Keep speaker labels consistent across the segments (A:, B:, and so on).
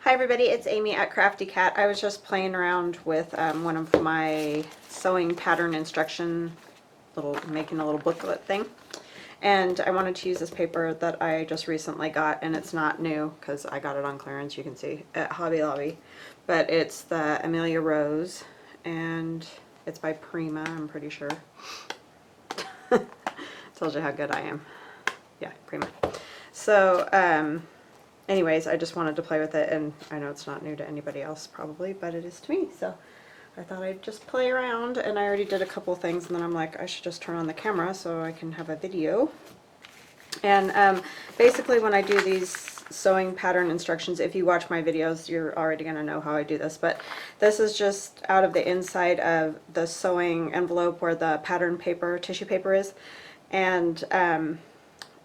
A: Hi everybody, it's Amy at Crafty Cat. I was just playing around with one of my sewing pattern instruction, making a little booklet thing. And I wanted to use this paper that I just recently got, and it's not new because I got it on clearance, you can see, at Hobby Lobby. But it's the Amelia Rose, and it's by Prima, I'm pretty sure. Tells you how good I am. Yeah, Prima. So, anyways, I just wanted to play with it, and I know it's not new to anybody else probably, but it is to me, so I thought I'd just play around. And I already did a couple things, and then I'm like, I should just turn on the camera so I can have a video. And basically when I do these sewing pattern instructions, if you watch my videos, you're already going to know how I do this, but this is just out of the inside of the sewing envelope where the pattern paper, tissue paper is. And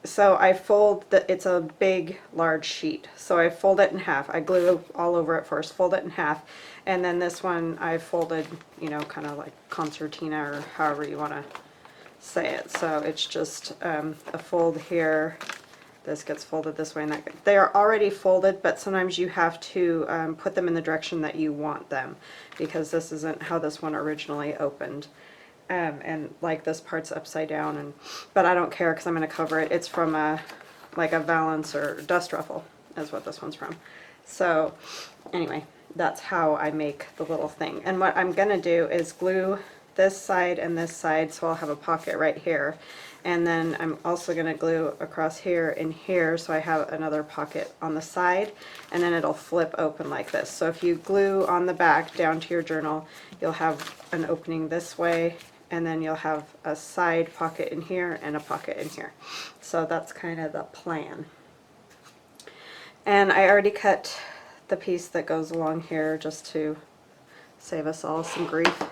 A: so I fold it's a big, large sheet. So I fold it in half. I glue all over it first, fold it in half. And then this one I folded, you know, kind of like concertina or however you want to say it. So it's just a fold here. This gets folded this way and that. They are already folded, but sometimes you have to put them in the direction that you want them, because this isn't how this one originally opened. And like this part's upside down, but I don't care because I'm going to cover it. It's from like a valance or dust ruffle is what this one's from. So anyway, that's how I make the little thing. And what I'm going to do is glue this side and this side, so I'll have a pocket right here. And then I'm also going to glue across here and here, so I have another pocket on the side, and then it'll flip open like this. So if you glue on the back down to your journal, you'll have an opening this way, and then you'll have a side pocket in here and a pocket in here. So that's kind of the plan. And I already cut the piece that goes along here just to save us all some grief.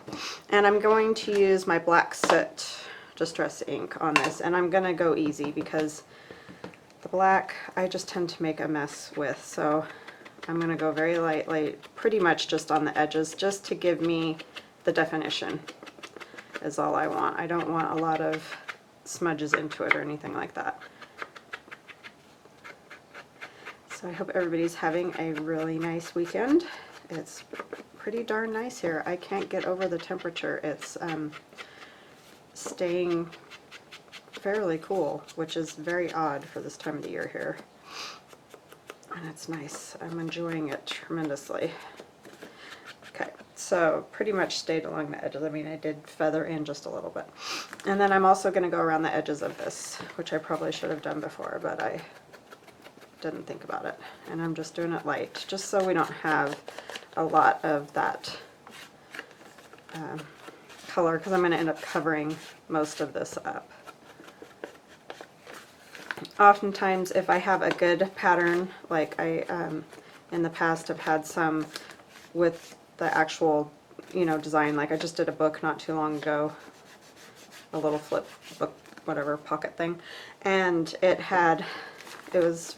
A: And I'm going to use my black soot distress ink on this, and I'm going to go easy because the black I just tend to make a mess with. So I'm going to go very lightly, pretty much just on the edges, just to give me the definition is all I want. I don't want a lot of smudges into it or anything like that. So I hope everybody's having a really nice weekend. It's pretty darn nice here. I can't get over the temperature. It's staying fairly cool, which is very odd for this time of the year here. And it's nice. I'm enjoying it tremendously. Okay, so pretty much stayed along the edges. I mean, I did feather in just a little bit. And then I'm also going to go around the edges of this, which I probably should have done before, but I didn't think about it. And I'm just doing it light, just so we don't have a lot of that color, because I'm going to end up covering most of this up. Oftentimes, if I have a good pattern, like I in the past have had some with the actual, you know, design, like I just did a book not too long ago, a little flip book, whatever, pocket thing, and it was,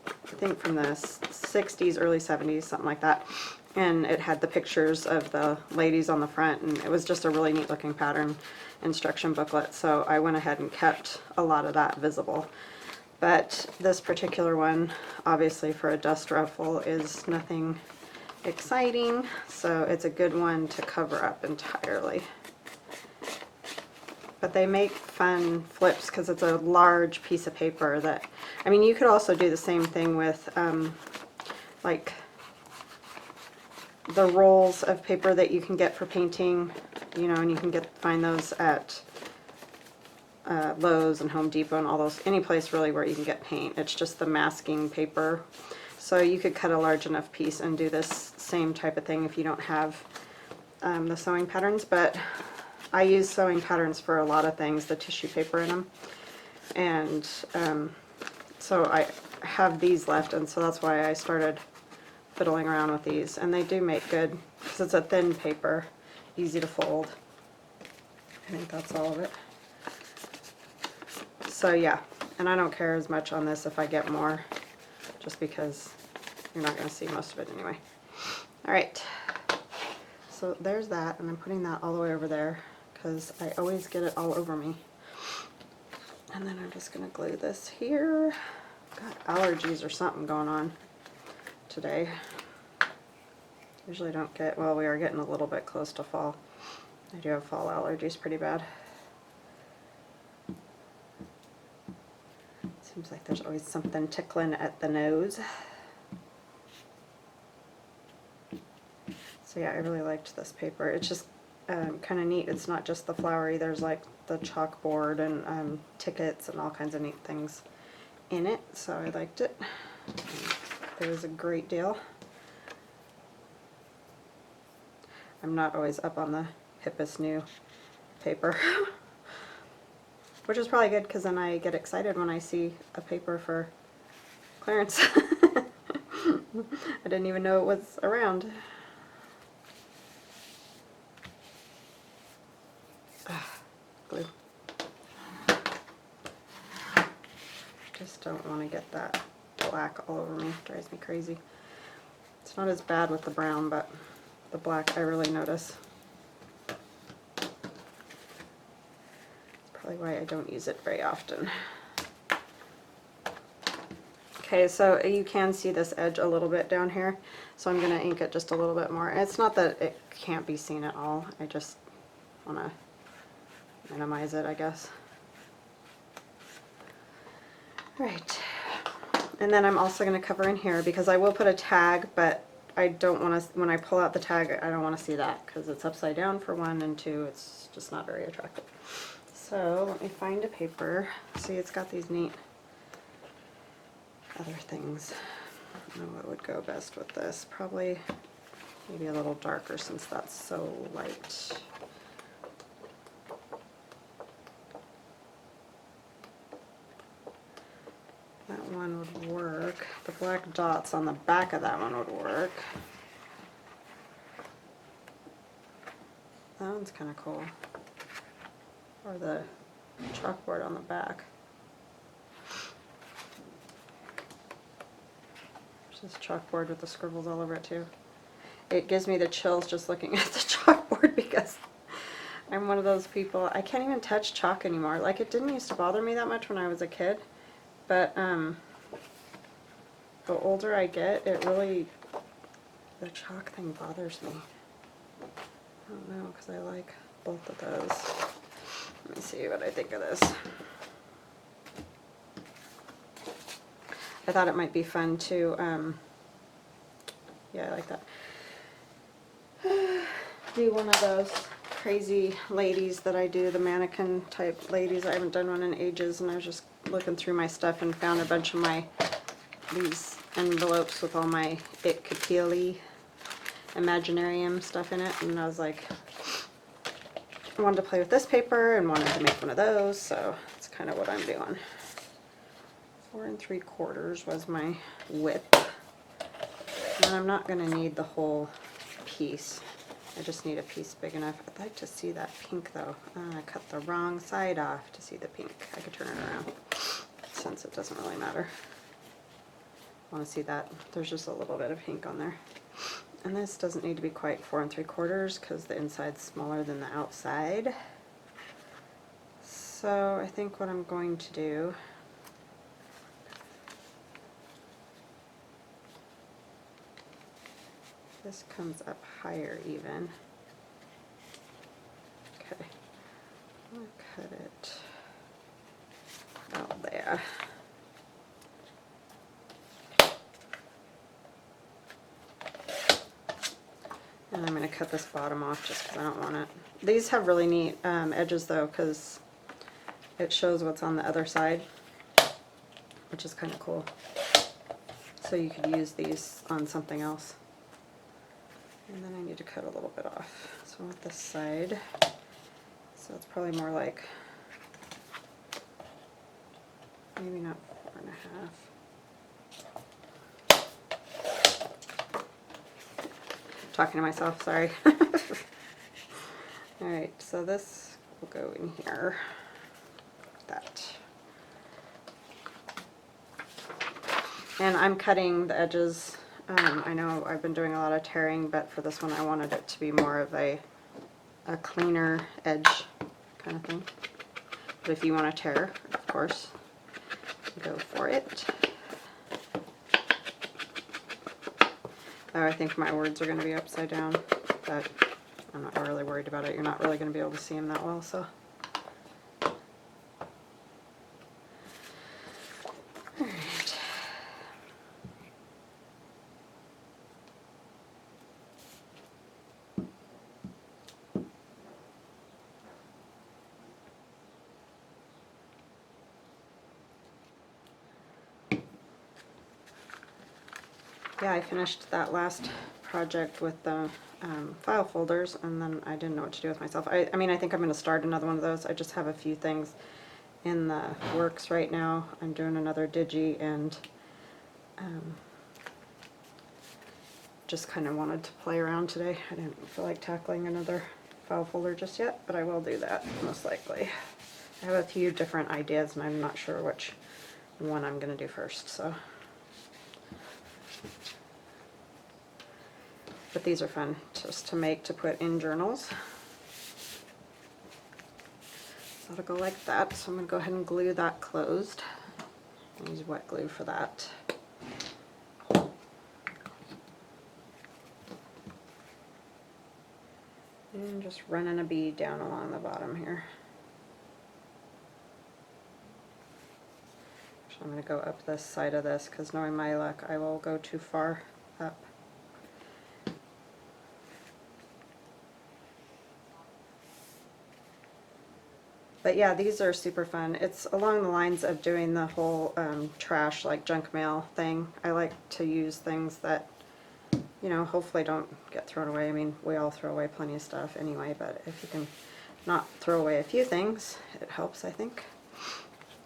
A: I think, from the 60s, early 70s, something like that, and it had the pictures of the ladies on the front, and it was just a really neat looking pattern instruction booklet, so I went ahead and kept a lot of that visible. But this particular one, obviously for a dust ruffle, is nothing exciting, so it's a good one to cover up entirely. But they make fun flips because it's a large piece of paper that, I mean, you could also do the same thing with like the rolls of paper that you can get for painting, you know, and you can find those at Lowe's and Home Depot and all those, any place really where you can get paint. It's just the masking paper. So you could cut a large enough piece and do this same type of thing if you don't have the sewing patterns. But I use sewing patterns for a lot of things, the tissue paper in them. And so I have these left, and so that's why I started fiddling around with these. And they do make good, because it's a thin paper, easy to fold. I think that's all of it. So yeah, and I don't care as much on this if I get more, just because you're not going to see most of it anyway. Alright, so there's that, and I'm putting that all the way over there because I always get it all over me. And then I'm just going to glue this here. Got allergies or something going on. today. Usually don't get, well, we are getting a little bit close to fall. I do have fall allergies pretty bad. Seems like there's always something tickling at the nose. So yeah, I really liked this paper. It's just kind of neat. It's not just the flowery, there's like the chalkboard and tickets and all kinds of neat things in it, so I liked it. It was a great deal. I'm not always up on the hippest new paper, which is probably good because then I get excited when I see a paper for clearance. I didn't even know it was around. Glue. Just don't want to get that black all over me. It drives me crazy. It's not as bad with the brown, but the black I really notice. That's probably why I don't use it very often. Okay, so you can see this edge a little bit down here, so I'm going to ink it just a little bit more. It's not that it can't be seen at all, I just want to minimize it, I guess. Right, and then I'm also going to cover in here because I will put a tag, but I don't want to, when I pull out the tag, I don't want to see that because it's upside down for one, and two, it's just not very attractive. So let me find a paper. See, it's got these neat other things. I don't know what would go best with this. Probably maybe a little darker since that's so light. That one would work. The black dots on the back of that one would work. That one's kind of cool. Or the chalkboard on the back. There's this chalkboard with the scribbles all over it too. It gives me the chills just looking at the chalkboard because I'm one of those people, I can't even touch chalk anymore. Like, it didn't used to bother me that much when I was a kid. But the older I get, it really, the chalk thing bothers me. I don't know, because I like both of those. Let me see what I think of this. I thought it might be fun to, yeah, I like that. Do one of those crazy ladies that I do, the mannequin type ladies. I haven't done one in ages, and I was just looking through my stuff and found a bunch of these envelopes with all my itKuPiLLiimagenarium stuff in it, and I was like, I wanted to play with this paper and wanted to make one of those, so that's kind of what I'm doing. 4 3/4 was my width, and I'm not going to need the whole piece. I just need a piece big enough. I'd like to see that pink though. I cut the wrong side off to see the pink. I could turn it around since it doesn't really matter. I want to see that. There's just a little bit of pink on there. And this doesn't need to be quite 4 3/4 because the inside's smaller than the outside. So I think what I'm going to do, this comes up higher even. Okay, I'm going to cut it out there. And I'm going to cut this bottom off just because I don't want it. These have really neat edges though, because it shows what's on the other side, which is kind of cool. So you could use these on something else. And then I need to cut a little bit off. So I want this side. So it's probably more like, maybe not 4 1/2. Talking to myself, sorry. Alright, so this will go in here. That. And I'm cutting the edges. I know I've been doing a lot of tearing, but for this one I wanted it to be more of a cleaner edge kind of thing. But if you want to tear, of course, go for it. Oh, I think my words are going to be upside down, but I'm not really worried about it. You're not really going to be able to see them that well, so. Alright. Yeah, I finished that last project with the file folders, and then I didn't know what to do with myself. I mean, I think I'm going to start another one of those. I just have a few things in the works right now. I'm doing another digi, and just kind of wanted to play around today. I didn't feel like tackling another file folder just yet, but I will do that most likely. I have a few different ideas, and I'm not sure which one I'm going to do first, so. But these are fun just to make, to put in journals. So it'll go like that. So I'm going to go ahead and glue that closed. Use wet glue for that. And just running a bead down along the bottom here. So I'm going to go up this side of this, because knowing my luck, I will go too far up. But yeah, these are super fun. It's along the lines of doing the whole trash, like junk mail thing. I like to use things that, you know, hopefully don't get thrown away. I mean, we all throw away plenty of stuff anyway, but if you can not throw away a few things, it helps, I think.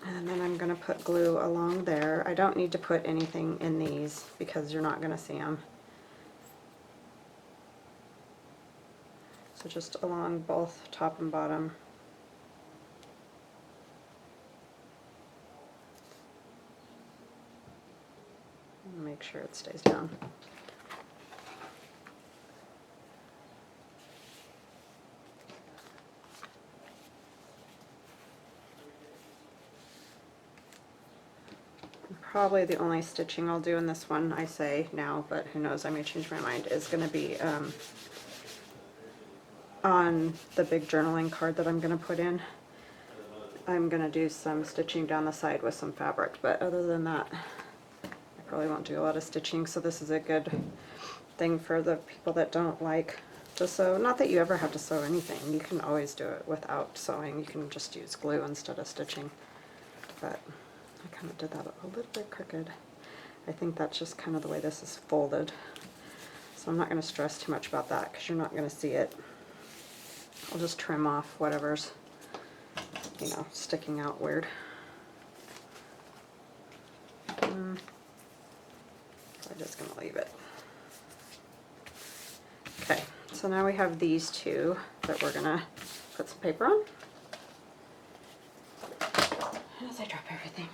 A: And then I'm going to put glue along there. I don't need to put anything in these because you're not going to see them. So just along both top and bottom. Make sure it stays down. Probably the only stitching I'll do in this one, I say now, but who knows, I may change my mind, is going to be on the big journaling card that I'm going to put in. I'm going to do some stitching down the side with some fabric, but other than that, I probably won't do a lot of stitching, so this is a good thing for the people that don't like to sew. Not that you ever have to sew anything. You can always do it without sewing. You can just use glue instead of stitching. But I kind of did that a little bit crooked. I think that's just kind of the way this is folded. So I'm not going to stress too much about that because you're not going to see it. I'll just trim off whatever's, you know, sticking out weird. I'm just going to leave it. Okay, so now we have these two that we're going to put some paper on. As I drop everything.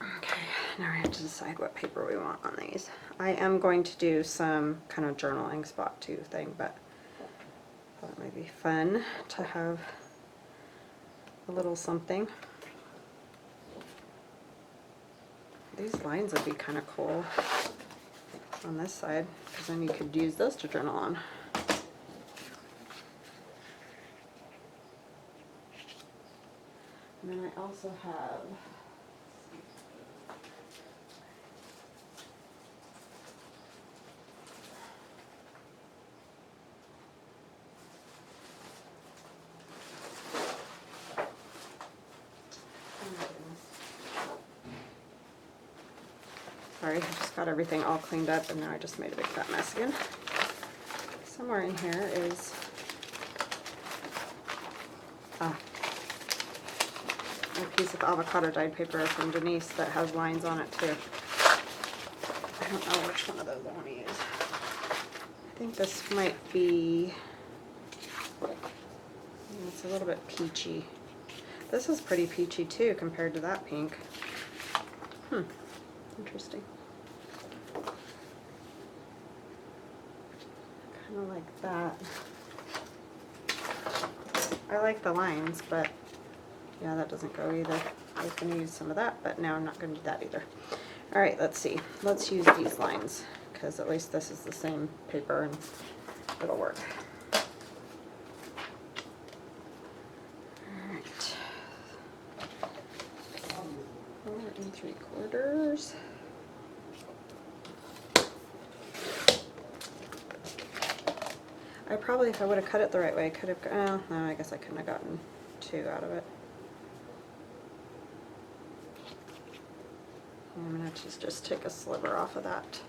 A: Okay, now I have to decide what paper we want on these. I am going to do some kind of journaling spot too thing, but I thought it might be fun to have a little something. These lines would be kind of cool on this side, because then you could use those to journal on. And then I also have sorry, I just got everything all cleaned up and now I just made a big fat mess again. Somewhere in here is a piece of avocado dyed paper from Denise that has lines on it too. I don't know which one of those I want to use. I think this might be, it's a little bit peachy. This is pretty peachy too compared to that pink. Interesting. Kind of like that. I like the lines, but yeah, that doesn't go either. I was going to use some of that, but now I'm not going to do that either. All right, let's see. Let's use these lines because at least this is the same paper and it'll work. All right. 4 3/4. I probably, if I would have cut it the right way, could have, no, I guess I couldn't have gotten 2 out of it. I'm going to just take a sliver off of that.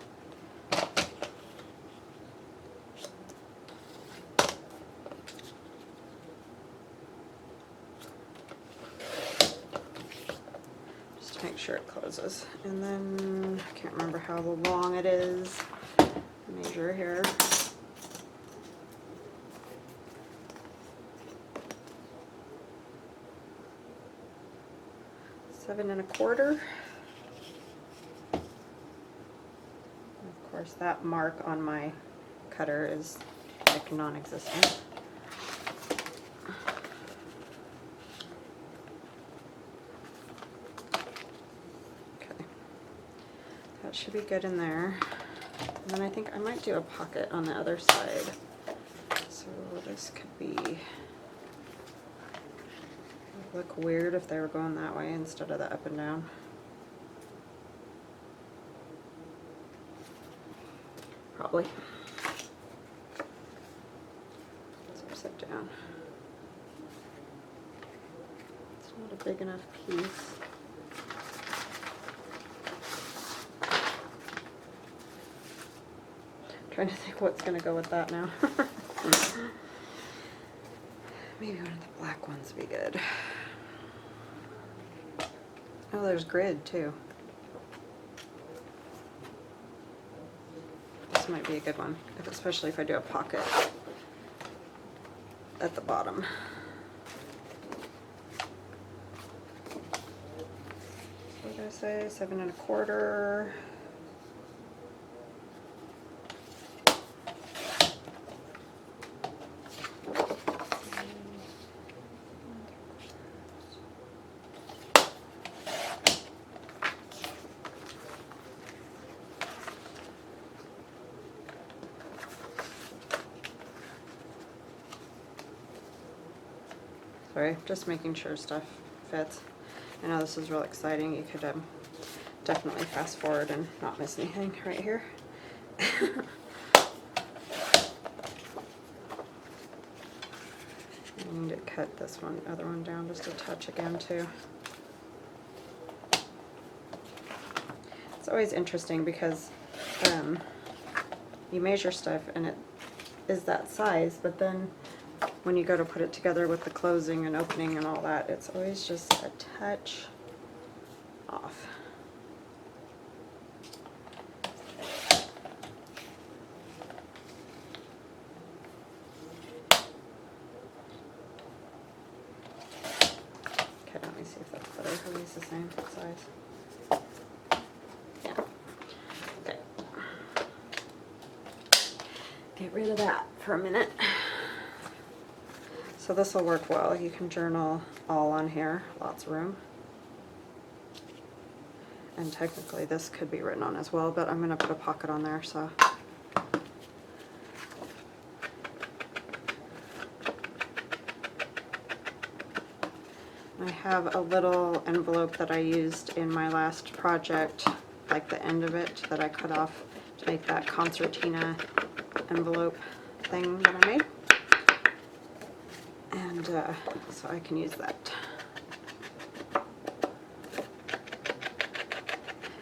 A: Just to make sure it closes. And then, I can't remember how long it is. Measure here. Seven and a quarter. Of course, that mark on my cutter is like non-existent. Okay, that should be good in there. And then I think I might do a pocket on the other side. So this could be, look weird if they were going that way instead of the up and down. Probably. It's upside down. It's not a big enough piece. I'm trying to think what's going to go with that now. Maybe one of the black ones would be good. Oh, there's grid too. This might be a good one, especially if I do a pocket at the bottom. What did I say? 7 and a quarter. Sorry, just making sure stuff fits. I know this is real exciting. You could definitely fast forward and not miss anything right here. I need to cut this other one down just a touch again too. It's always interesting because you measure stuff and it is that size, but then when you go to put it together with the closing and opening and all that, it's always just a touch off. Okay, let me see if that's better. Are these the same size? Yeah. Okay. Get rid of that for a minute. So this will work well. You can journal all on here, lots of room. And technically this could be written on as well, but I'm going to put a pocket on there, so. I have a little envelope that I used in my last project, like the end of it, that I cut off to make that concertina envelope thing that I made. And so I can use that.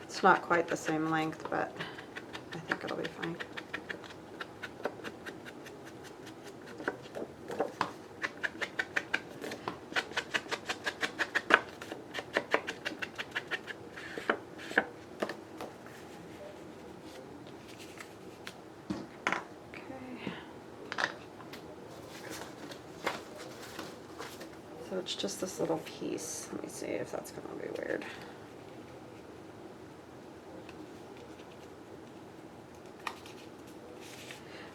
A: It's not quite the same length, but I think it'll be fine. So it's just this little piece. Let me see if that's going to be weird.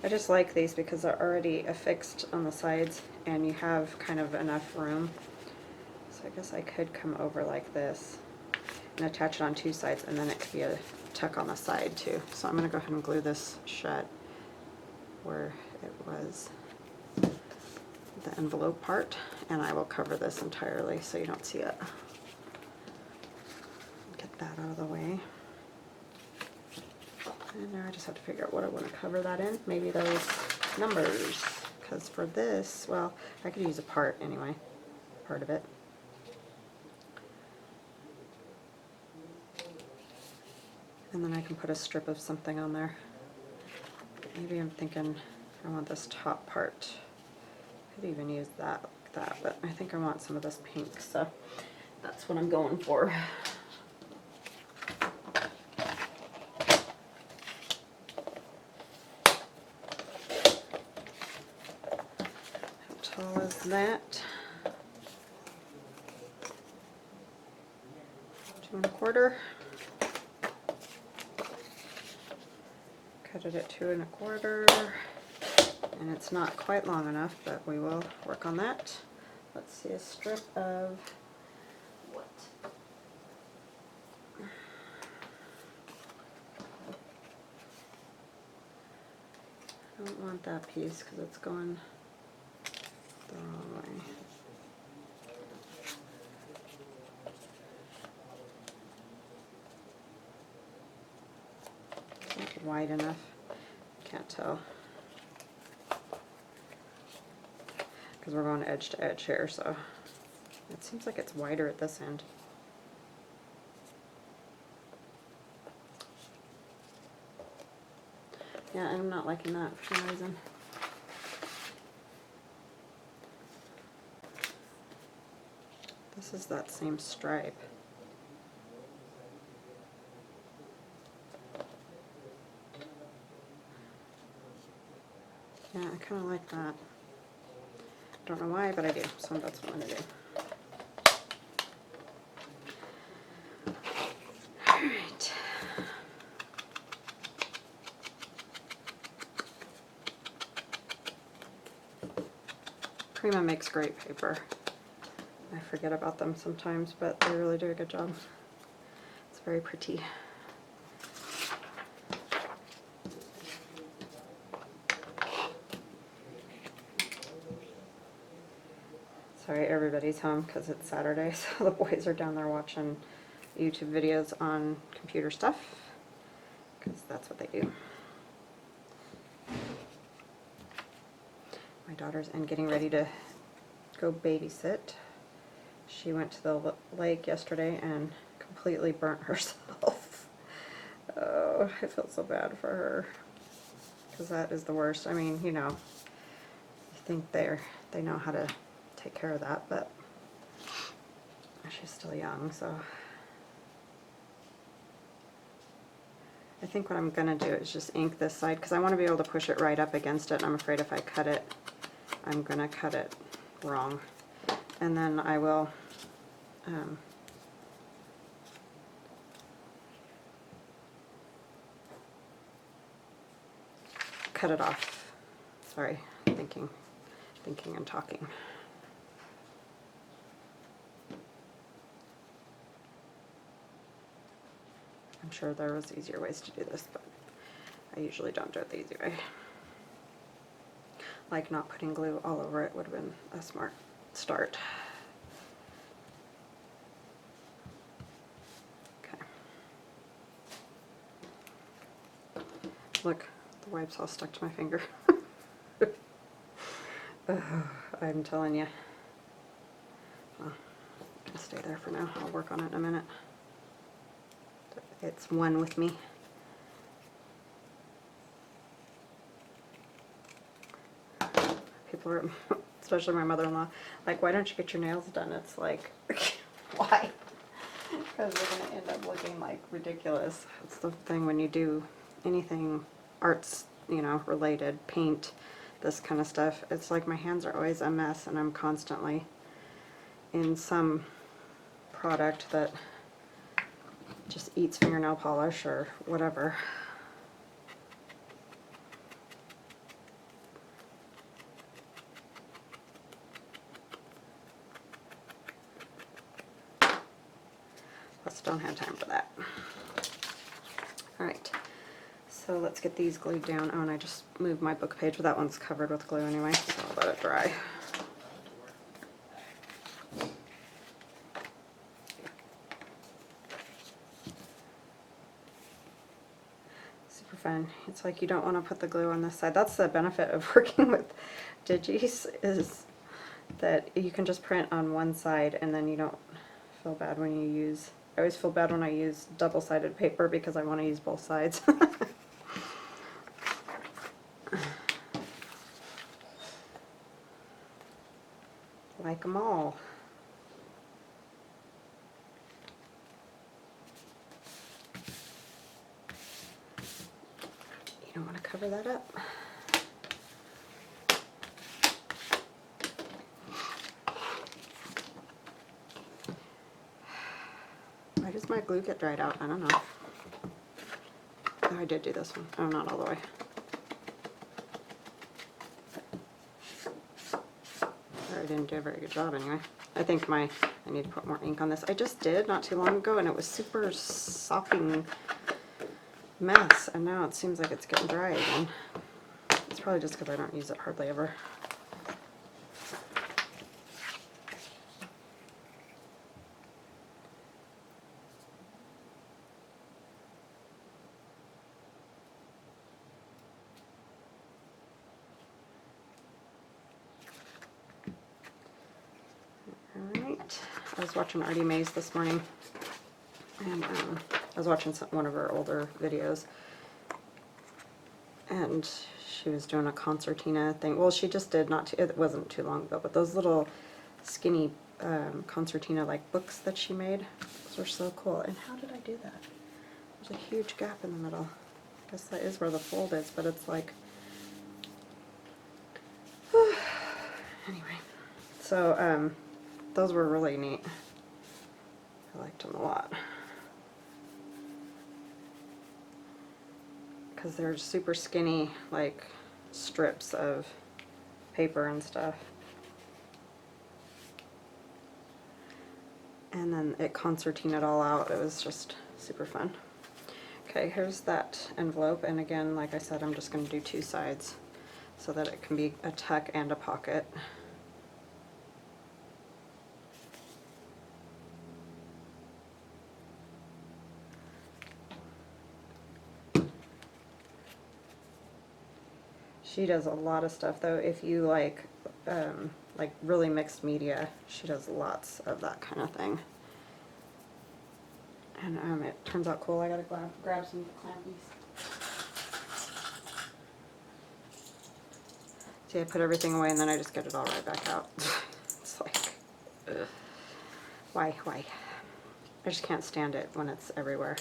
A: I just like these because they're already affixed on the sides and you have kind of enough room. So I guess I could come over like this. and attach it on two sides, and then it could be a tuck on the side too. So I'm going to go ahead and glue this shut where it was the envelope part, and I will cover this entirely so you don't see it. Get that out of the way. And now I just have to figure out what I want to cover that in. Maybe those numbers, because for this, well, I could use a part anyway, part of it. And then I can put a strip of something on there. Maybe I'm thinking I want this top part. Could even use that like that, but I think I want some of this pink, so that's what I'm going for. How tall is that? 2 1/4. Cut it at 2 1/4, and it's not quite long enough, but we will work on that. Let's see, a strip of what? I don't want that piece because it's going the wrong way. Not wide enough. Can't tell. Because we're going edge to edge here, so it seems like it's wider at this end. Yeah, I'm not liking that for some reason. This is that same stripe. Yeah, I kind of like that. Don't know why, but I do, so that's what I'm going to do. Alright. Prima makes great paper. I forget about them sometimes, but they really do a good job. It's very pretty. Sorry, everybody's home because it's Saturday, so the boys are down there watching YouTube videos on computer stuff, because that's what they do. My daughter's in getting ready to go babysit. She went to the lake yesterday and completely burnt herself. Oh, I feel so bad for her, because that is the worst. I mean, you know, you think they know how to take care of that, but she's still young, so I think what I'm gonna do is just ink this side, because I want to be able to push it right up against it, and I'm afraid if I cut it, I'm gonna cut it wrong. And then I will cut it off. Sorry, thinking and talking. I'm sure there was easier ways to do this, but I usually don't do it the easy way. Like not putting glue all over it would have been a smart start. Okay. Look, the wipe's all stuck to my finger. I'm telling you. Well, I'll stay there for now. I'll work on it in a minute. It's one with me. People are, especially my mother-in-law, like, why don't you get your nails done? It's like, why? Because they're going to end up looking like ridiculous. It's the thing when you do anything arts, you know, related, paint, this kind of stuff. It's like my hands are always a mess, and I'm constantly in some product that just eats fingernail polish or whatever. Plus it don't have time for that. All right, so let's get these glued down. Oh, and I just moved my book page, but that one's covered with glue anyway, so I'll let it dry. Super fun. It's like you don't want to put the glue on this side. That's the benefit of working with digis, is that you can just print on one side and then you don't feel bad when you use, I always feel bad when I use double-sided paper because I want to use both sides. Like them all. You don't want to cover that up. Why does my glue get dried out? I don't know. Oh, I did do this one. Oh, not all the way. I didn't do a very good job anyway. I think I need to put more ink on this. I just did not too long ago and it was super sopping mess, and now it seems like it's getting dry again. It's probably just because I don't use it hardly ever. Alright, I was watching Artie Mays this morning, and I was watching one of her older videos, and she was doing a concertina thing. Well, she just did, it wasn't too long ago, but those little skinny concertina like books that she made, those are so cool. And how did I do that? There's a huge gap in the middle. I guess that is where the fold is, but it's like, anyway. So those were really neat. I liked them a lot. Because they're super skinny, like strips of paper and stuff. And then it concertinaed all out. It was just super fun. Okay, here's that envelope, and again, like I said, I'm just going to do two sides so that it can be a tuck and a pocket. She does a lot of stuff though. If you like really mixed media, she does lots of that kind of thing. And it turns out cool. I gotta grab some clampies. See, I put everything away and then I just get it all right back out. It's like, ugh. Why? I just can't stand it when it's everywhere.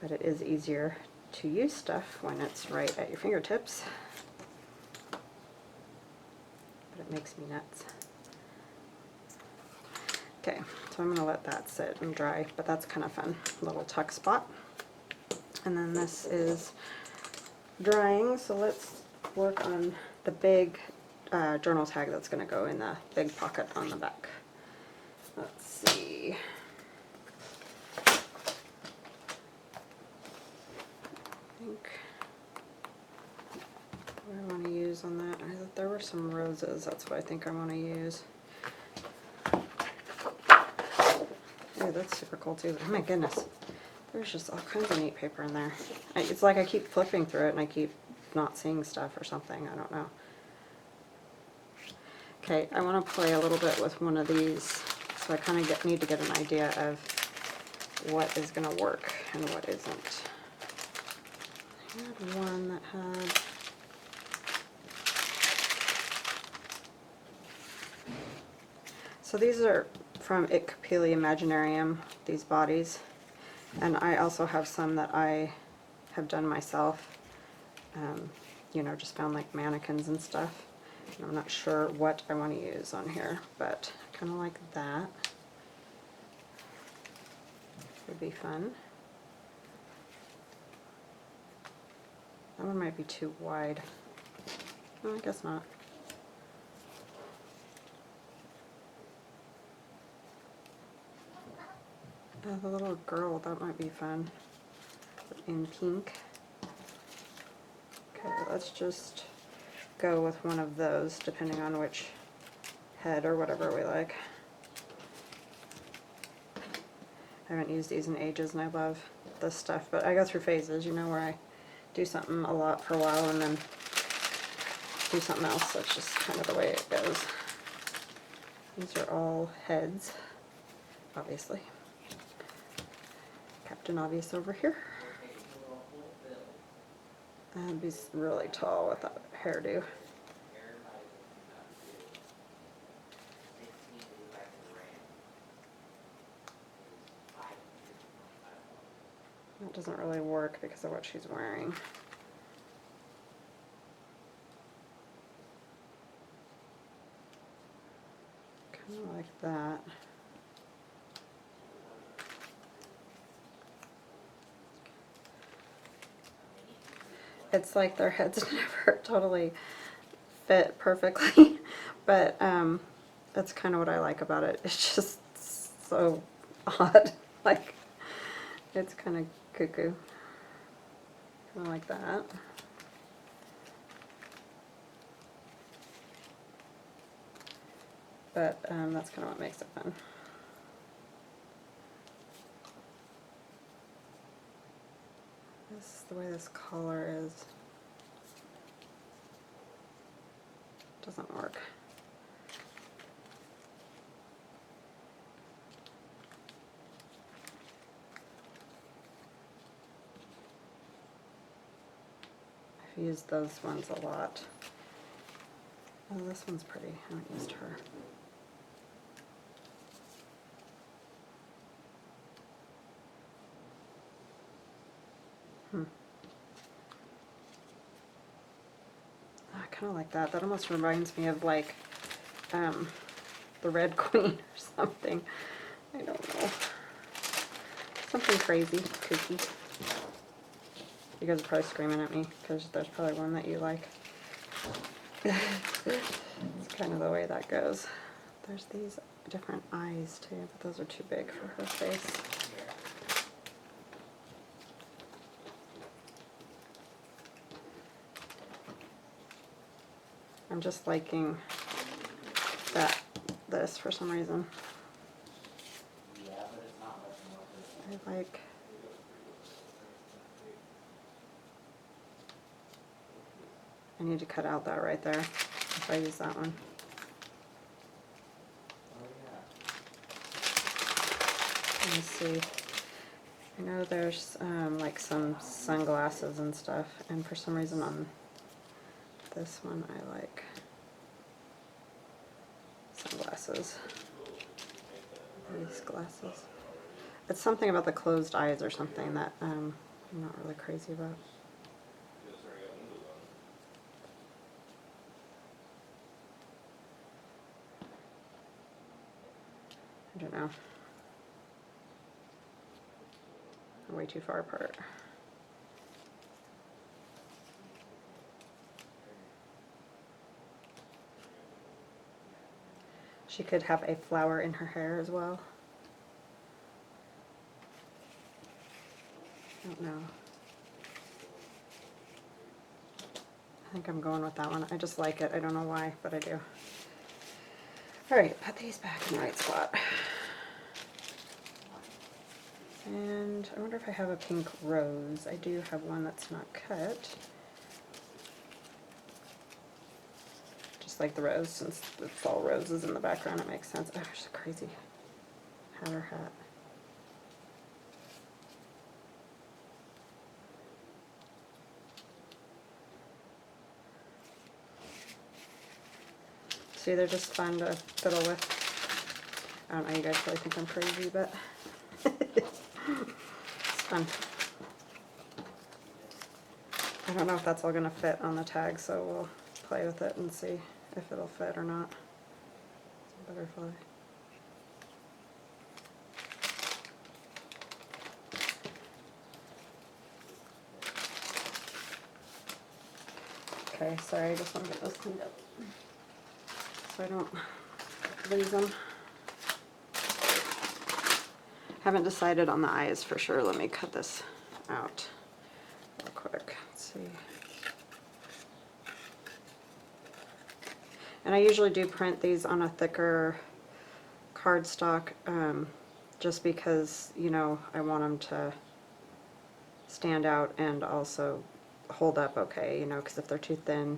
A: But it is easier to use stuff when it's right at your fingertips. But it makes me nuts. Okay, so I'm going to let that sit and dry, but that's kind of fun. Little tuck spot. And then this is drying, so let's work on the big journal tag that's going to go in the big pocket on the back. Let's see. I think what I want to use on that, I thought there were some roses, that's what I think I want to use. Oh, that's super cool too. Oh my goodness. There's just all kinds of neat paper in there. It's like I keep flipping through it and I keep not seeing stuff or something. I don't know. Okay, I want to play a little bit with one of these, so I kind of need to get an idea of what is going to work and what isn't. I had one that had... So these are from itKuPiLLiimagenarium, these bodies. And I also have some that I have done myself. You know, just found like mannequins and stuff. And I'm not sure what I want to use on here, but kind of like that would be fun. That one might be too wide. No, I guess not. The little girl, that might be fun. In pink. Okay, let's just go with one of those, depending on which head or whatever we like. I haven't used these in ages, and I love this stuff, but I go through phases, you know, where I do something a lot for a while and then do something else. That's just kind of the way it goes. These are all heads, obviously. Captain Obvious over here. And he's really tall with that hairdo. That doesn't really work because of what she's wearing. Kind of like that. It's like their heads never totally fit perfectly, but that's kind of what I like about it. It's just so odd. Like, it's kind of cuckoo. Kind of like that. But that's kind of what makes it fun. This is the way this collar is. Doesn't work. I've used those ones a lot. Oh, this one's pretty. I haven't used her. I kind of like that. That almost reminds me of like the Red Queen or something. I don't know. Something crazy, kooky. You guys are probably screaming at me because there's probably one that you like. It's kind of the way that goes. There's these different eyes too, but those are too big for her face. I'm just liking this for some reason. I like I need to cut out that right there if I use that one. Let me see. I know there's like some sunglasses and stuff, and for some reason on this one I like sunglasses. These glasses. It's something about the closed eyes or something that I'm not really crazy about. I don't know. They're way too far apart. She could have a flower in her hair as well. I don't know. I think I'm going with that one. I just like it. I don't know why, but I do. Alright, put these back in the right spot. And I wonder if I have a pink rose. I do have one that's not cut. Just like the rose, since it's all roses in the background, it makes sense. Oh, she's a crazy hatter hat. See, they're just fun to fiddle with. I don't know, you guys probably think I'm crazy, but it's fun. I don't know if that's all going to fit on the tag, so we'll play with it and see if it'll fit or not. It's a butterfly. Okay, sorry, I just want to get those cleaned up so I don't lose them. haven't decided on the eyes for sure. Let me cut this out real quick. Let's see. And I usually do print these on a thicker cardstock, just because, you know, I want them to stand out and also hold up okay, you know, because if they're too thin,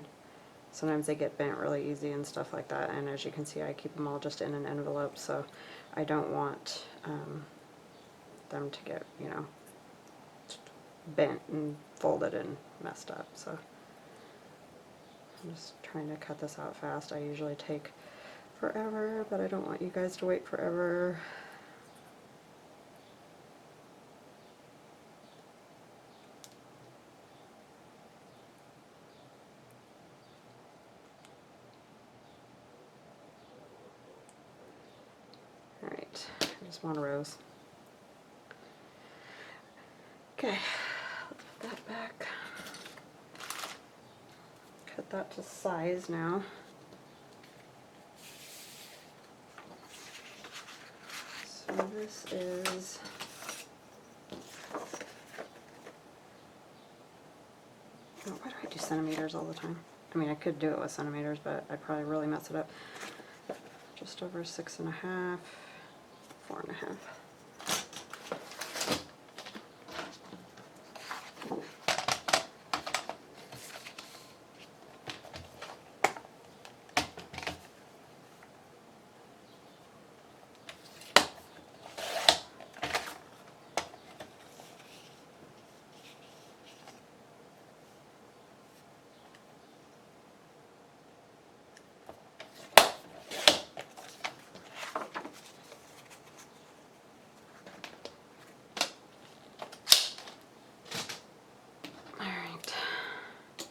A: sometimes they get bent really easy and stuff like that. And as you can see, I keep them all just in an envelope, so I don't want them to get, you know, bent and folded and messed up. So I'm just trying to cut this out fast. I usually take forever, but I don't want you guys to wait forever. Alright, I just want a rose. Okay, let's put that back. Cut that to size now. So this is why do I do centimeters all the time? I mean, I could do it with centimeters, but I'd probably really mess it up. Just over 6.5, 4.5.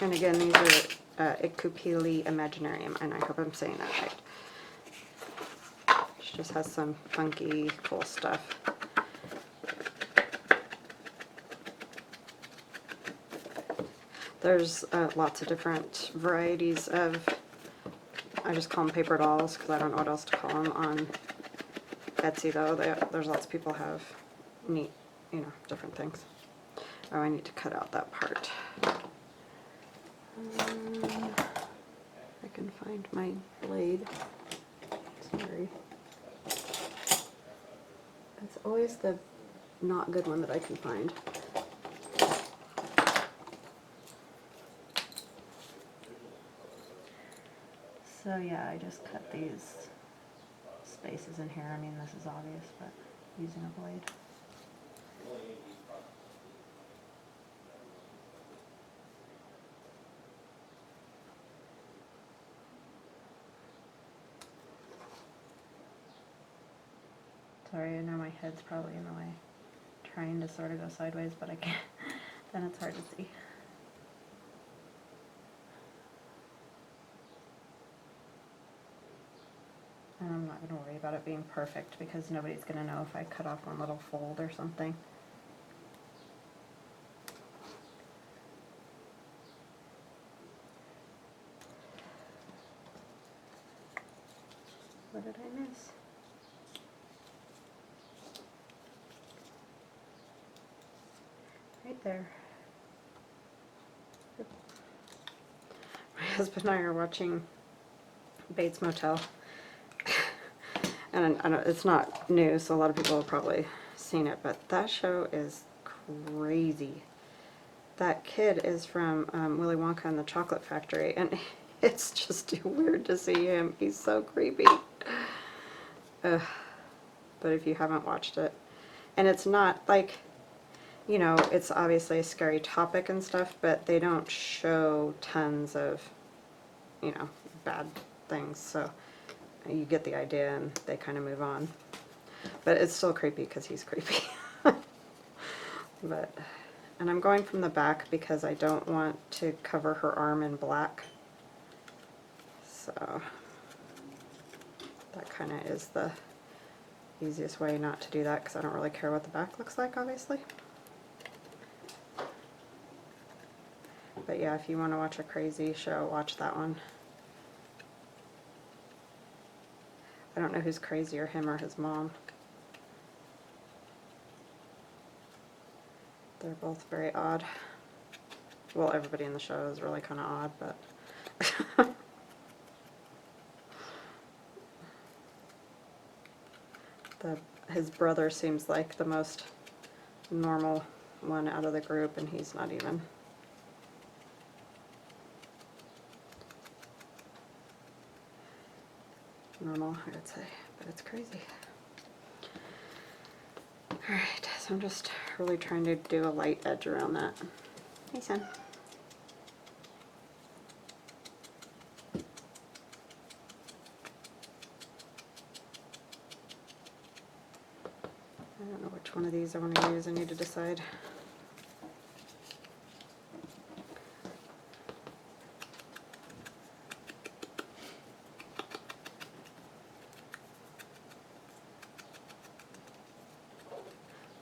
A: And again, these are itKuPiLLiimagenarium, and I hope I'm saying that right. She just has some funky, cool stuff. There's lots of different varieties of, I just call them paper dolls because I don't know what else to call them on Etsy though. There's lots of people have neat, you know, different things. Oh, I need to cut out that part. I can find my blade. Sorry. It's always the not good one that I can find. So yeah, I just cut these spaces in here. I mean, this is obvious, but using a blade. Sorry, I know my head's probably in the way. Trying to sort of go sideways, but I can't. Then it's hard to see. And I'm not going to worry about it being perfect because nobody's going to know if I cut off one little fold or something. What did I miss? Right there. Yep. My husband and I are watching Bates Motel. And I know it's not new, so a lot of people have probably seen it, but that show is crazy. That kid is from Willy Wonka and the Chocolate Factory, and it's just weird to see him. He's so creepy. But if you haven't watched it, and it's not like, you know, it's obviously a scary topic and stuff, but they don't show tons of, you know, bad things, so you get the idea and they kind of move on. But it's still creepy because he's creepy. But, and I'm going from the back because I don't want to cover her arm in black. So that kind of is the easiest way not to do that because I don't really care what the back looks like, obviously. But yeah, if you want to watch a crazy show, watch that one. I don't know who's crazier, him or his mom. They're both very odd. Well, everybody in the show is really kind of odd, but his brother seems like the most normal one out of the group, and he's not even. Normal, I would say, but it's crazy. Alright, so I'm just really trying to do a light edge around that. Hey, son. I don't know which one of these I want to use. I need to decide.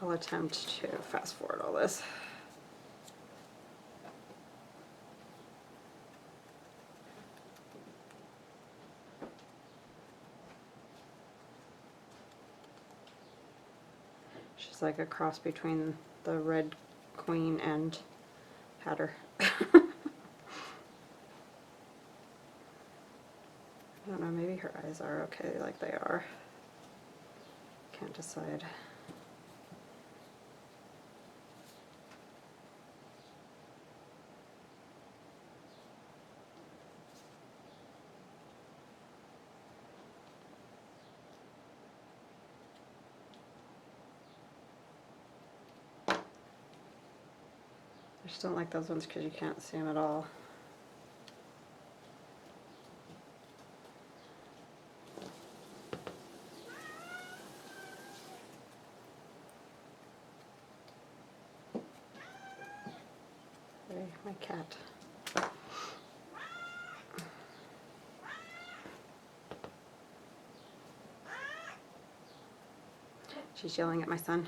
A: I'll attempt to fast forward all this. She's like a cross between the Red Queen and Hatter. I don't know, maybe her eyes are okay like they are. Can't decide. I just don't like those ones because you can't see them at all. Hey, my cat. She's yelling at my son.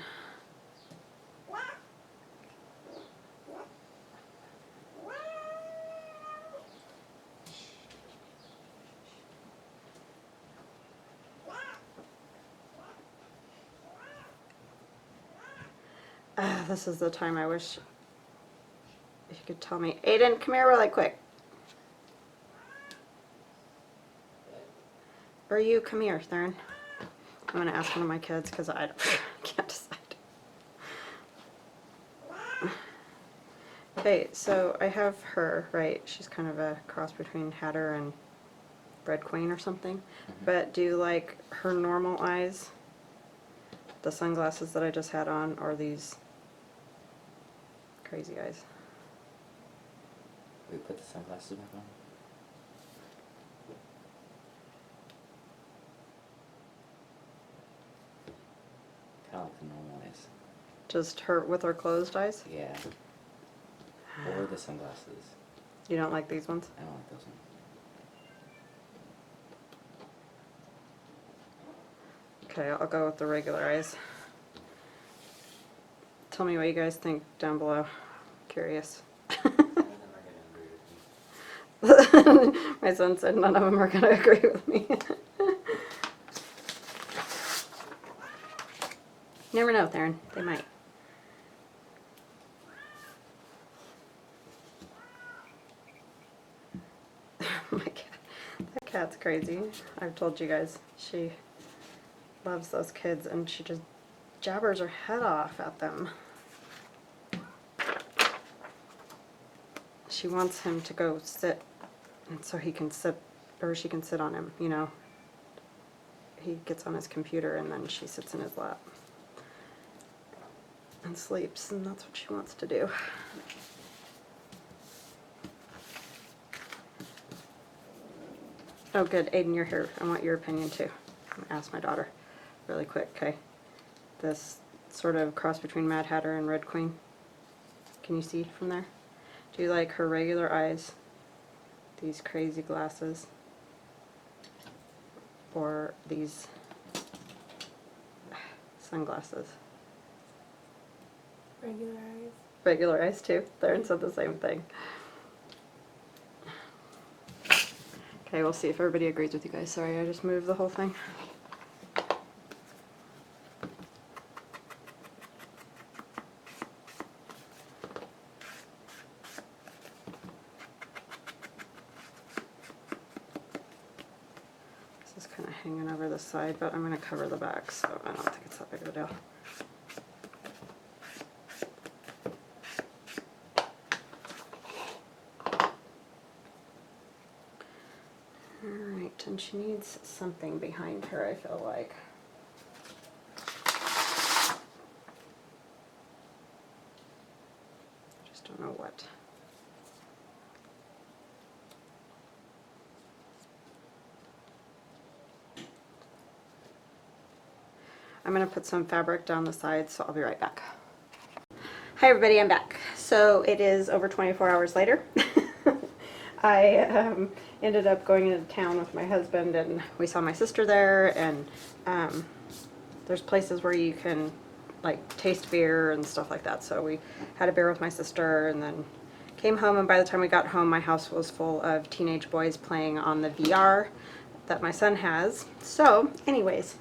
A: This is the time I wish you could tell me, Aiden, come here really quick. Or you, come here, Thurn. I'm going to ask one of my kids because I can't decide. Okay, so I have her, right? She's kind of a cross between Hatter and Red Queen or something. But do you like her normal eyes, the sunglasses that I just had on, or these crazy eyes?
B: We put the sunglasses back on. Kind of like the normal eyes.
A: Just her with her closed eyes?
B: Yeah. Or the sunglasses.
A: You don't like these ones?
B: I don't like those ones.
A: Okay, I'll go with the regular eyes. Tell me what you guys think down below. Curious. My son said none of them are going to agree with me. Never know, Theron. They might. My cat. That cat's crazy. I've told you guys. She loves those kids and she just jabbers her head off at them. She wants him to go sit, and so he can sit, or she can sit on him, you know. He gets on his computer and then she sits in his lap and sleeps, and that's what she wants to do. Oh good, Aiden, you're here. I want your opinion too. I'm going to ask my daughter really quick, okay? This sort of cross between Mad Hatter and Red Queen. Can you see from there? Do you like her regular eyes, these crazy glasses, or these sunglasses?
C: Regular eyes.
A: Regular eyes too. Theron said the same thing. Okay, we'll see if everybody agrees with you guys. Sorry, I just moved the whole thing. kind of hanging over the side, but I'm going to cover the back, so I don't think it's that big of a deal. Alright, and she needs something behind her, I feel like. I just don't know what. I'm going to put some fabric down the side, so I'll be right back. Hi everybody, I'm back. So it is over 24 hours later. I ended up going into town with my husband, and we saw my sister there, and there's places where you can like taste beer and stuff like that. So we had a beer with my sister and then came home, and by the time we got home my house was full of teenage boys playing on the VR that my son has. So anyways,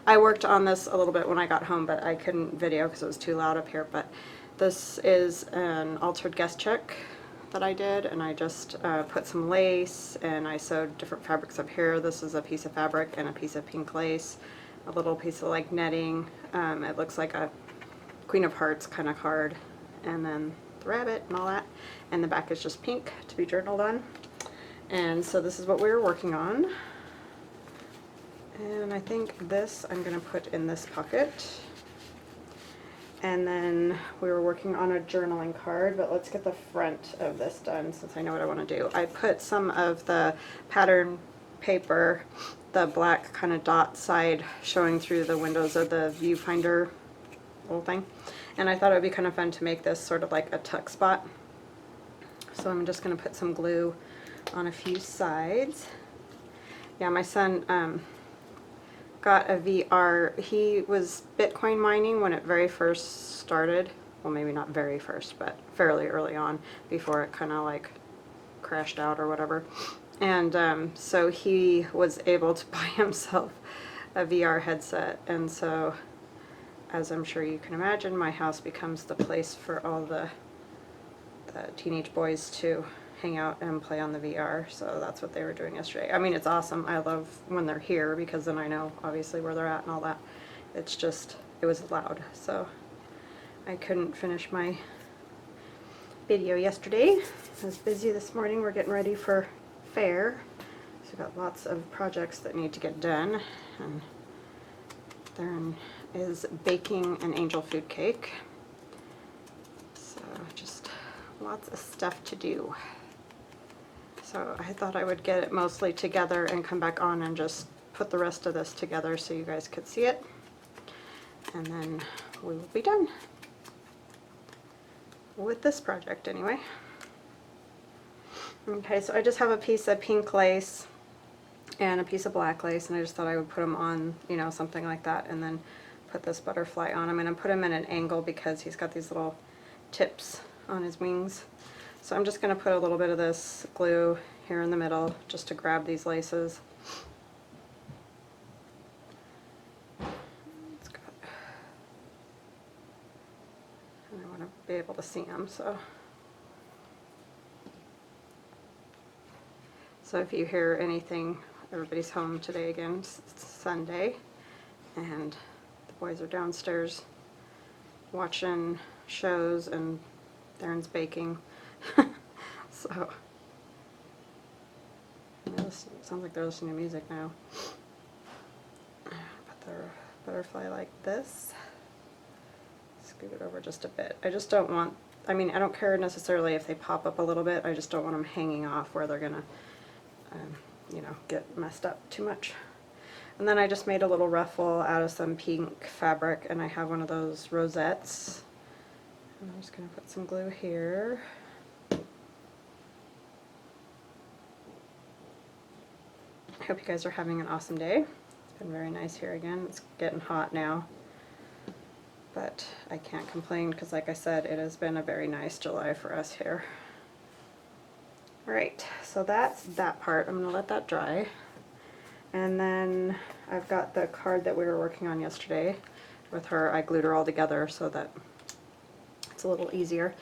A: I worked on this a little bit when I got home, but I couldn't video because it was too loud up here. But this is an altered guest check that I did, and I just put some lace and I sewed different fabrics up here. This is a piece of fabric and a piece of pink lace, a little piece of like netting. It looks like a Queen of Hearts kind of card, and then the rabbit and all that, and the back is just pink to be journaled on. And so this is what we were working on, and I think this I'm going to put in this pocket. And then we were working on a journaling card, but let's get the front of this done since I know what I want to do. I put some of the pattern paper, the black kind of dot side showing through the windows of the viewfinder little thing. And I thought it would be kind of fun to make this sort of like a tuck spot. So I'm just going to put some glue on a few sides. Yeah, my son got a VR. He was Bitcoin mining when it very first started. Well, maybe not very first, but fairly early on, before it kind of like crashed out or whatever. And so he was able to buy himself a VR headset. And so, as I'm sure you can imagine, my house becomes the place for all the teenage boys to hang out and play on the VR. So that's what they were doing yesterday. I mean, it's awesome. I love when they're here because then I know obviously where they're at and all that. It's just, it was loud, so I couldn't finish my video yesterday. I was busy this morning. We're getting ready for fair, so we've got lots of projects that need to get done, and Theron is baking an angel food cake, so just lots of stuff to do. So I thought I would get it mostly together and come back on and just put the rest of this together so you guys could see it, and then we will be done with this project anyway. Okay, so I just have a piece of pink lace and a piece of black lace, and I just thought I would put them on, you know, something like that, and then put this butterfly on. I'm going to put him in an angle because he's got these little tips on his wings. So I'm just going to put a little bit of this glue here in the middle just to grab these laces. It's good. And I want to be able to see them, so if you hear anything, everybody's home today again. It's Sunday, and the boys are downstairs watching shows, and Theron's baking. So it sounds like they're listening to music now. Put their butterfly like this. Scoot it over just a bit. I just don't want, I mean, I don't care necessarily if they pop up a little bit. I just don't want them hanging off where they're gonna you know, get messed up too much. And then I just made a little ruffle out of some pink fabric, and I have one of those rosettes. And I'm just going to put some glue here. I hope you guys are having an awesome day. It's been very nice here again. It's getting hot now, but I can't complain because, like I said, it has been a very nice July for us here. Alright, so that's that part. I'm going to let that dry. And then I've got the card that we were working on yesterday with her. I glued her all together so that it's a little easier.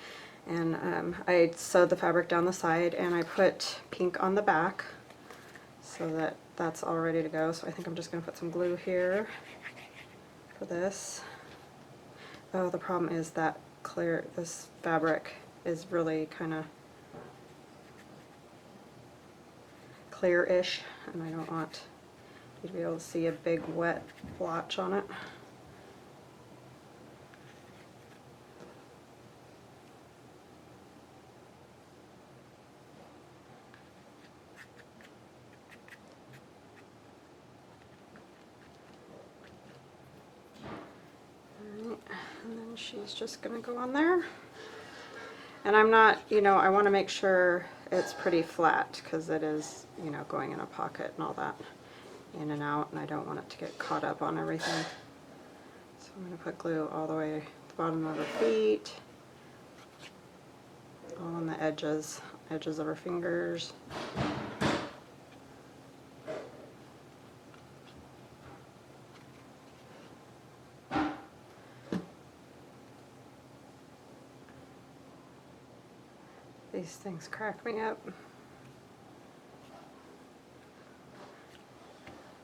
A: And I sewed the fabric down the side, and I put pink on the back so that that's all ready to go, so I think I'm just going to put some glue here for this. Oh, the problem is that this fabric is really kind of clear-ish, and I don't want you to be able to see a big wet blotch on it. Alright, and then she's just going to go on there. And I'm not, you know, I want to make sure it's pretty flat because it is, you know, going in a pocket and all that, in and out, and I don't want it to get caught up on everything. So I'm going to put glue all the way at the bottom of her feet, all on the edges of her fingers. These things crack me up.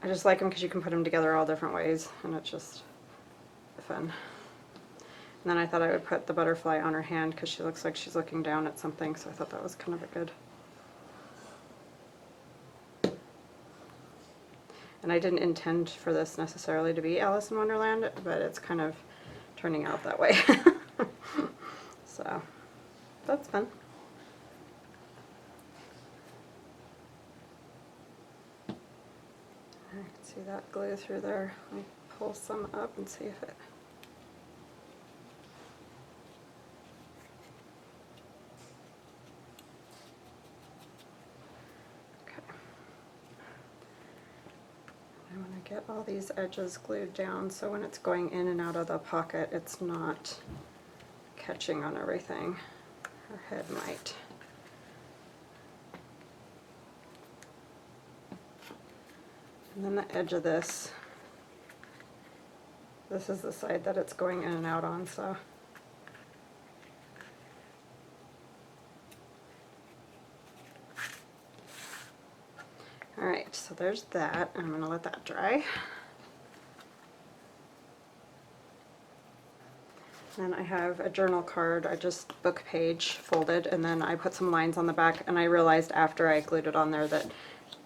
A: I just like them because you can put them together all different ways, and it's just fun. And then I thought I would put the butterfly on her hand because she looks like she's looking down at something, so I thought that was kind of a good. And I didn't intend for this necessarily to be Alice in Wonderland, but it's kind of turning out that way. So that's fun. I can see that glue through there. Let me pull some up and see if it. Okay. I want to get all these edges glued down so when it's going in and out of the pocket, it's not catching on everything. Her head might. And then the edge of this is the side that it's going in and out on, so. Alright, so there's that. I'm going to let that dry. Then I have a journal card, I just book page folded, and then I put some lines on the back, and I realized after I glued it on there that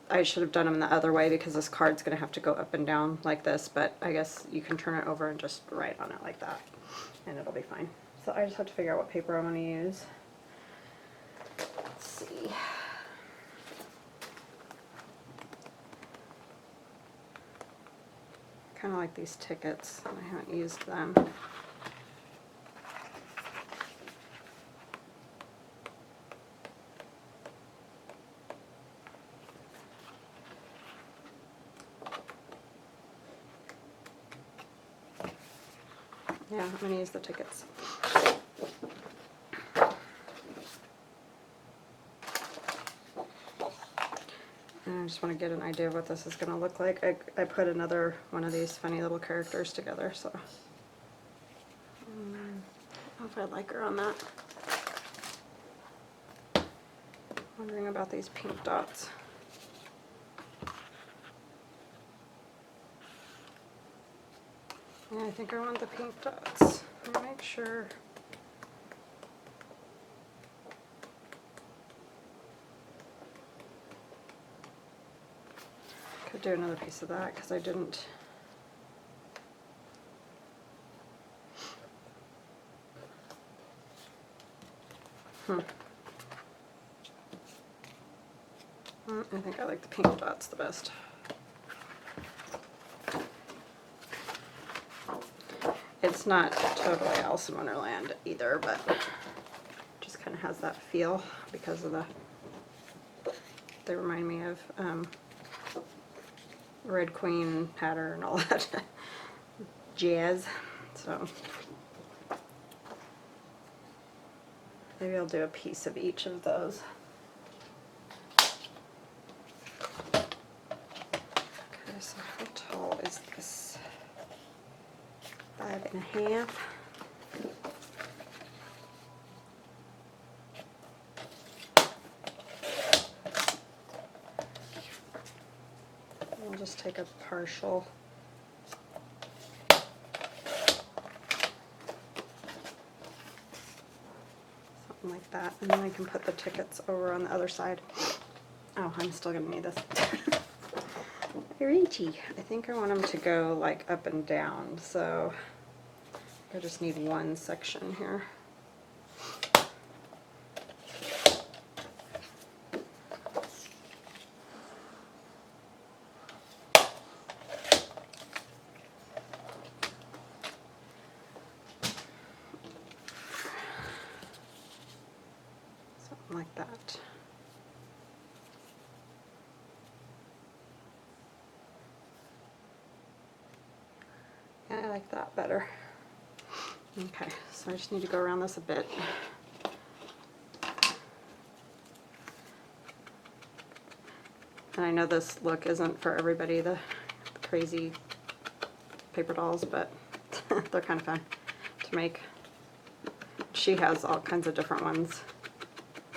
A: I should have done them the other way because this card's going to have to go up and down like this, but I guess you can turn it over and just write on it like that, and it'll be fine. So I just have to figure out what paper I'm going to use. Let's see. Kind of like these tickets, and I haven't used them. Yeah, I'm going to use the tickets. And I just want to get an idea of what this is going to look like. I put another one of these funny little characters together, so I don't know if I'd like her on that. Wondering about these pink dots. Yeah, I think I want the pink dots. Let me make sure. Could do another piece of that because I didn't. I think I like the pink dots the best. It's not totally Alice in Wonderland either, but just kind of has that feel because of they remind me of Red Queen pattern and all that jazz. So maybe I'll do a piece of each of those. Okay, so how tall is this? 5.5. just take a partial. Something like that, and then I can put the tickets over on the other side. Oh, I'm still gonna need this. Very itchy. I think I want them to go like up and down, so I just need one section here. Something like that. Yeah, I like that better. Okay, so I just need to go around this a bit. And I know this look isn't for everybody, the crazy paper dolls, but they're kind of fun to make. She has all kinds of different ones.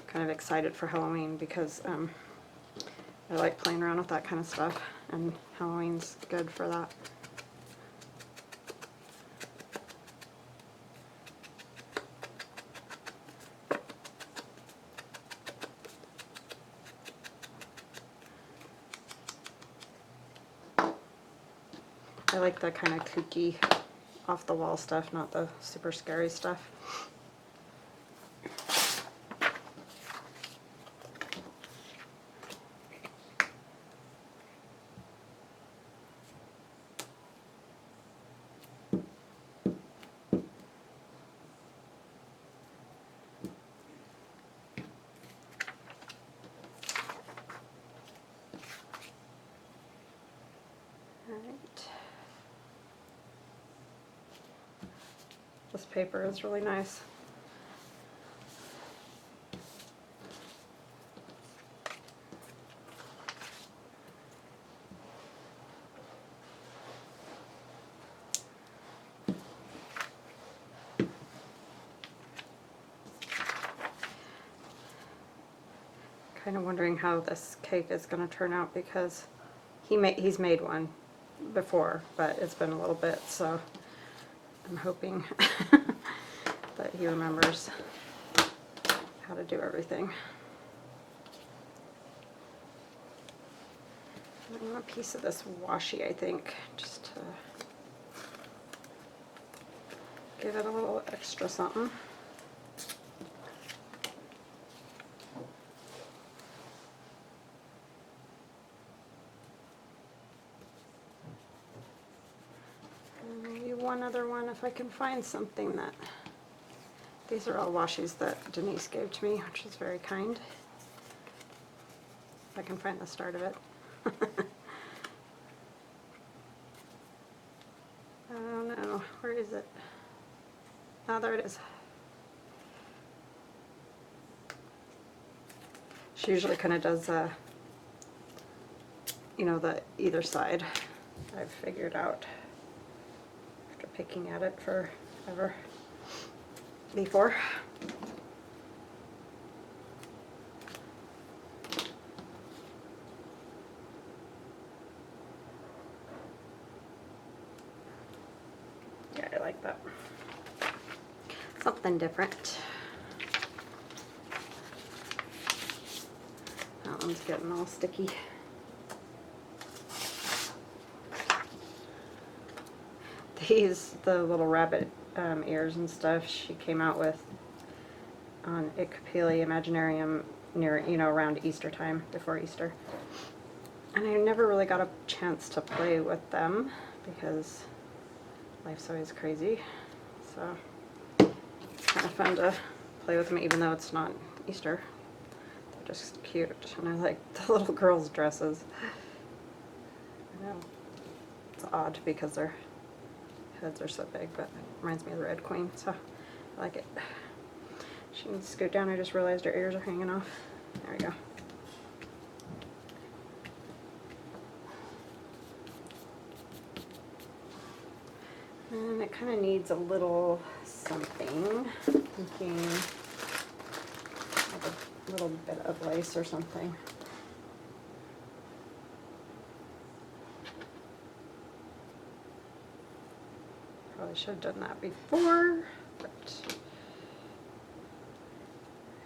A: Kind of excited for Halloween because I like playing around with that kind of stuff, and Halloween's good for that. I like the kind of kooky, off-the-wall stuff, not the super scary stuff. Alright. This paper is really nice. Kind of wondering how this cake is going to turn out because he's made one before, but it's been a little bit, so I'm hoping that he remembers how to do everything. I want a piece of this washi, I think, just to give it a little extra something. And maybe one other one if I can find something that... These are all washis that Denise gave to me, which is very kind. If I can find the start of it. Oh no, where is it? Oh, there it is. She usually kind of does, you know, the either side. I've figured out after picking at it forever before. Yeah, I like that. Something different. That one's getting all sticky. These, the little rabbit ears and stuff, she came out with on itKuPiLLiimagenarium near, you know, around Easter time, before Easter. And I never really got a chance to play with them because life's always crazy. So it's kind of fun to play with them even though it's not Easter. They're just cute, and I like the little girls' dresses. I know it's odd because their heads are so big, but it reminds me of the Red Queen, so I like it. She needs to scoot down. I just realized her ears are hanging off. There we go. And it kind of needs a little something. I'm thinking like a little bit of lace or something. should have done that before, but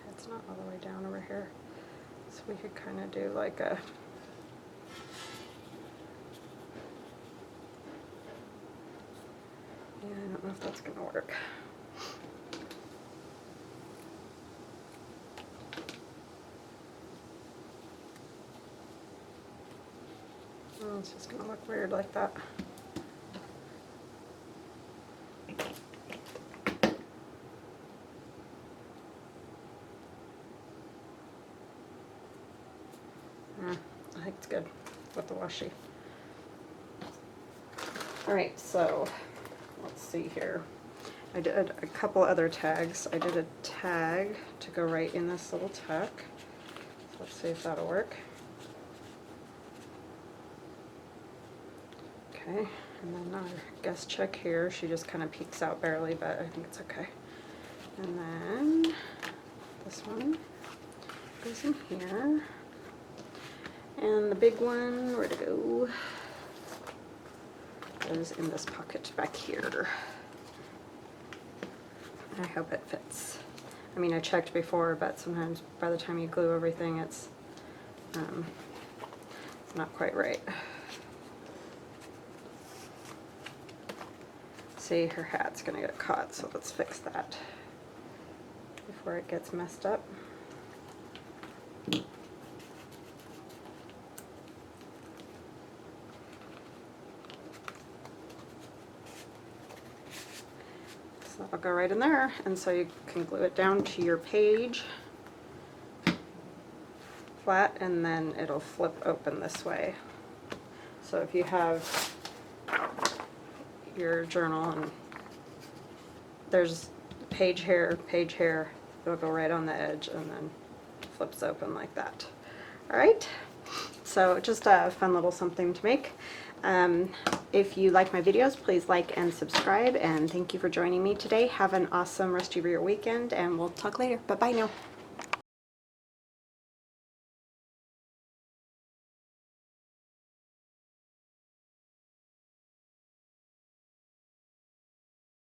A: it's not all the way down over here. So we could kind of do like a I don't know if that's going to work. Oh, it's just going to look weird like that. I think it's good with the washi. Alright, so let's see here. I did a couple other tags. I did a tag to go right in this little tuck. So let's see if that'll work. Okay, and then our guest check here. She just kind of peeks out barely, but I think it's okay. And then this one goes in here. And the big one, where'd it go? Goes in this pocket back here. I hope it fits. I mean, I checked before, but sometimes by the time you glue everything, it's not quite right. See, her hat's gonna get caught, so let's fix that before it gets messed up. So that'll go right in there, and so you can glue it down to your page flat, and then it'll flip open this way. So if you have your journal and there's page here, it'll go right on the edge and then flips open like that. Alright, so just a fun little something to make. If you like my videos, please like and subscribe, and thank you for joining me today. Have an awesome rest of your weekend, and we'll talk later. Bye-bye now.